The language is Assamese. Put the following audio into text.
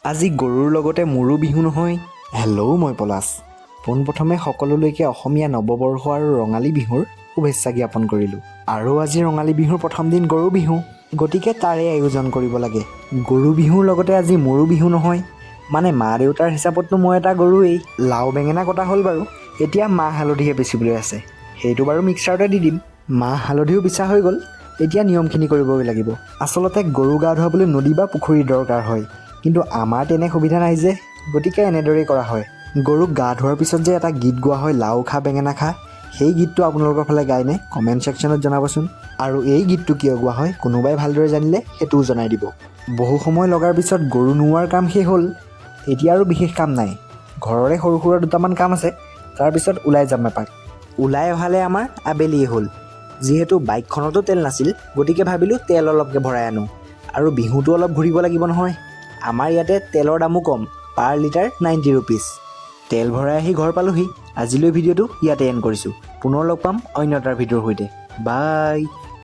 আজি গৰুৰ লগতে মোৰো বিহু নহয়। হেল্ল' মই পলাশ। পোনপ্ৰথমে সকলোলৈকে অসমীয়া নৱবৰ্ষ আৰু ৰঙালী বিহুৰ শুভেচ্ছা জ্ঞাপন কৰিলোঁ। আৰু আজি ৰঙালী বিহুৰ প্ৰথম দিন গৰু বিহু, গতিকে তাৰে আয়োজন কৰিব লাগে। গৰু বিহুৰ লগতে আজি মোৰো বিহু নহয়, মানে মা দেউতাৰ হিচাপততো মই এটা গৰুৱেই। লাও বেঙেনা কটা হ'ল বাৰু, এতিয়া মাহ হালধিহে বেচিবলৈ আছে, সেইটো বাৰু মিক্সাৰতে দি দিম। মাহ হালধিও বিচা হৈ গ'ল, এতিয়া নিয়মখিনি কৰিবই লাগিব। আচলতে গৰু গা ধুৱাবলৈ নদী বা পুখুৰীৰ দৰকাৰ হয়, কিন্তু আমাৰ তেনে সুবিধা নাই যে, গতিকে এনেদৰেই কৰা হয়। গৰুক গা ধোৱাৰ পিছত যে এটা গীত গোৱা হয়, লাও খা বেঙেনা খা, সেই গীতটো আপোনালোকৰ ফালে গায়নে? কমেণ্ট ছেকশ্যনত জনাবচোন। আৰু এই গীতটো কিয় গোৱা হয় কোনোবাই ভালদৰে জানিলে সেইটোও জনাই দিব। বহু সময় লগাৰ পিছত গৰু নোওৱাৰ কাম শেষ হ'ল, এতিয়া আৰু বিশেষ কাম নাই। ঘৰৰে সৰু সুৰা দুটামান কাম আছে, তাৰপিছত ওলাই যাম এপাক। ওলাই অহালে আমাৰ আবেলিয়ে হ'ল। যিহেতু বাইকখনতো তেল নাছিল, গতিকে ভাবিলোঁ তেল অলপকৈ ভৰাই আনো। আৰু বিহুটো অলপ ঘূৰিব লাগিব নহয়। আমাৰ ইয়াতে তেলৰ দামো কম, পাৰ লিটাৰ 90 ৰুপিজ। তেল ভৰাই আহি ঘৰ পালোহি। আজিলৈ ভিডিঅ'টো ইয়াতে এণ্ড কৰিছোঁ। পুনৰ লগ পাম অন্য এটা ভিডিঅ'ৰ সৈতে। বাই।